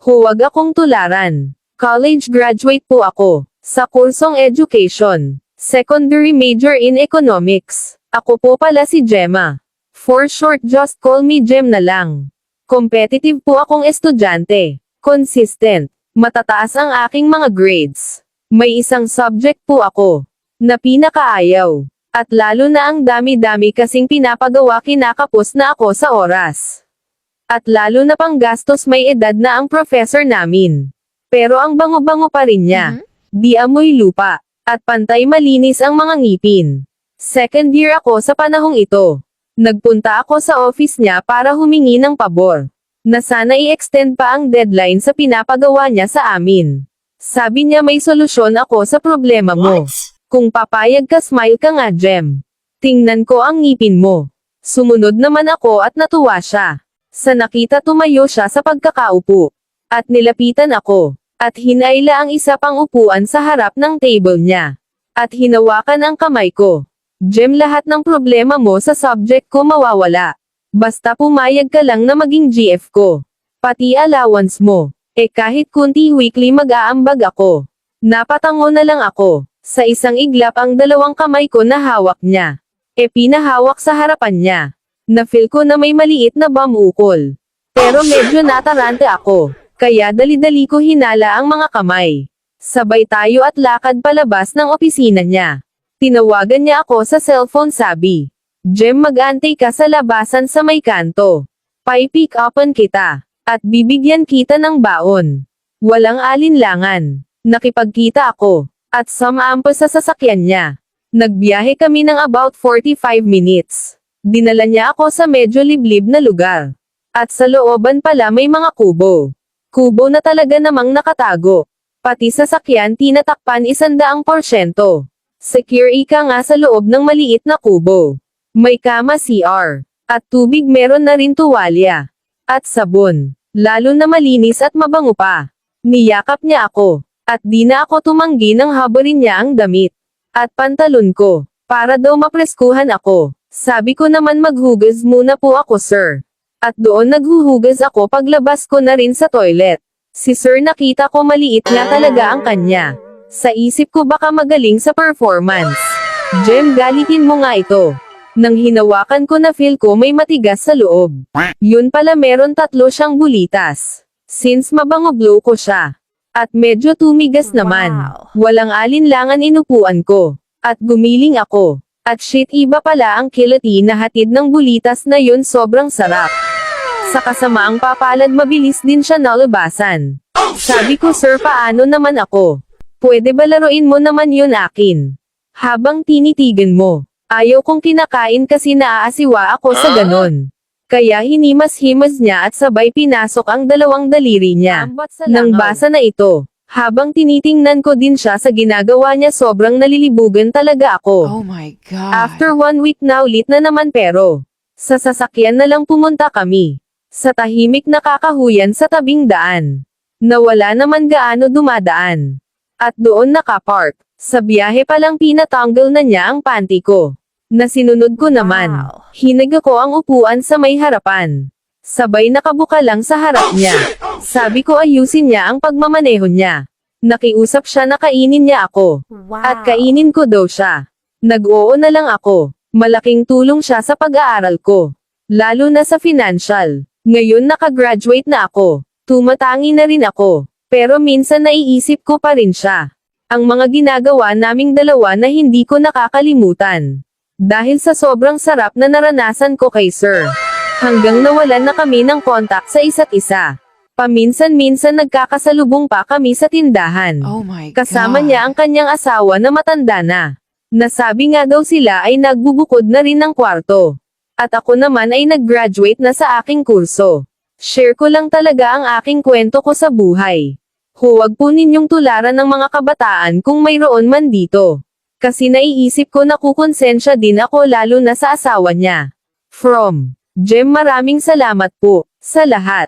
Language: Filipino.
Huwag akong tularan. College graduate po ako. Sa kursong education. Secondary major in economics. Ako po pala si Gemma. For short, just call me Gem na lang. Competitive po akong estudyante. Consistent. Matataas ang aking mga grades. May isang subject po ako na pinakaayaw. At lalo na ang dami-dami kasing pinapagawa, kinakapos na ako sa oras. At lalo na pang gastos, may edad na ang professor namin. Pero ang bango-bango pa rin niya. Di amoy lupa. At pantay malinis ang mga ngipin. Second year ako sa panahong ito. Nagpunta ako sa office niya para humingi ng pabor. Na sana i-extend pa ang deadline sa pinapagawa niya sa amin. Sabi niya may solusyon ako sa problema mo. Kung papayag ka, smile ka nga, Gem. Tingnan ko ang ngipin mo. Sumunod naman ako at natuwa siya. Sa nakita, tumayo siya sa pagkakaupo. At nilapitan ako. At hinayla ang isa pang upuan sa harap ng table niya. At hinawakan ang kamay ko. Gem, lahat ng problema mo sa subject ko mawawala. Basta pumayag ka lang na maging GF ko. Pati allowance mo. Kahit kunti weekly mag-aambag ako. Napatango na lang ako. Sa isang iglap ang dalawang kamay ko na hawak niya. Pinahawak sa harapan niya. Na-feel ko na may maliit na bumukol. Pero medyo natarante ako. Kaya dali-dali ko hinala ang mga kamay. Sabay tayo at lakad palabas ng opisina niya. Tinawagan niya ako sa cellphone, sabi, Gem, mag-antay ka sa labasan sa may kanto. Pai-pick upan kita. At bibigyan kita ng baon. Walang alinlangan. Nakipagkita ako. At sumampo sa sasakyan niya. Nagbiyahe kami ng about 45 minutes. Dinala niya ako sa medyo liblib na lugar. At sa looban pala may mga kubo. Kubo na talaga namang nakatago. Pati sasakyan tinatakpan 100%. Secure ika nga sa loob ng maliit na kubo. May kama, CR. At tubig, meron na rin tuwalya. At sabon. Lalo na malinis at mabango pa. Niyakap niya ako. At di na ako tumanggi nang habarin niya ang damit. At pantalon ko. Para daw mapreskuhan ako. Sabi ko naman, maghugas muna po ako, sir. At doon naghuhugas ako, paglabas ko na rin sa toilet. Si sir, nakita ko maliit nga talaga ang kanya. Sa isip ko, baka magaling sa performance. Gem, galitin mo nga ito. Nang hinawakan ko, na feel ko may matigas sa loob. Yun pala, meron 3 siyang bulitas. Since mabango blue ko siya. At medyo tumigas naman. Walang alinlangan, inupuan ko. At gumiling ako. At shit, iba pala ang kilati na hatid ng bulitas na yun, sobrang sarap. Sa kasamaang papalad, mabilis din siya nalabasan. Sabi ko, sir, paano naman ako? Pwede ba laruin mo naman yun akin? Habang tinitigan mo. Ayaw kong kinakain kasi naaasiwa ako sa ganon. Kaya hinimas-himas niya at sabay pinasok ang 2 daliri niya. Nang basa na ito. Habang tinitingnan ko din siya sa ginagawa niya, sobrang nalilibugan talaga ako. Oh my God. After 1 week na ulit na naman, pero sa sasakyan na lang pumunta kami. Sa tahimik na kakahuyan sa tabing daan. Na wala naman gaano dumadaan. At doon nakapark. Sa biyahe palang pinatanggal na niya ang panty ko. Na sinunod ko naman. Hinag ko ang upuan sa may harapan. Sabay nakabuka lang sa harap niya. Sabi ko ayusin niya ang pagmamaneho niya. Nakiusap siya na kainin niya ako. At kainin ko daw siya. Nag-oo na lang ako. Malaking tulong siya sa pag-aaral ko. Lalo na sa financial. Ngayon nakagraduate na ako. Tumatangi na rin ako. Pero minsan naiisip ko pa rin siya. Ang mga ginagawa naming dalawa na hindi ko nakakalimutan. Dahil sa sobrang sarap na naranasan ko kay sir. Hanggang nawalan na kami ng kontak sa isa't isa. Paminsan-minsan nagkakasalubong pa kami sa tindahan. Oh my God. Kasama niya ang kanyang asawa na matanda na. Nasabi nga daw sila ay nagbubukod na rin ng kwarto. At ako naman ay nag-graduate na sa aking kurso. Share ko lang talaga ang aking kwento ko sa buhay. Huwag po ninyong tularan ng mga kabataan kung mayroon man dito. Kasi naiisip ko na kukonsensya din ako, lalo na sa asawa niya. From Gem, maraming salamat po sa lahat.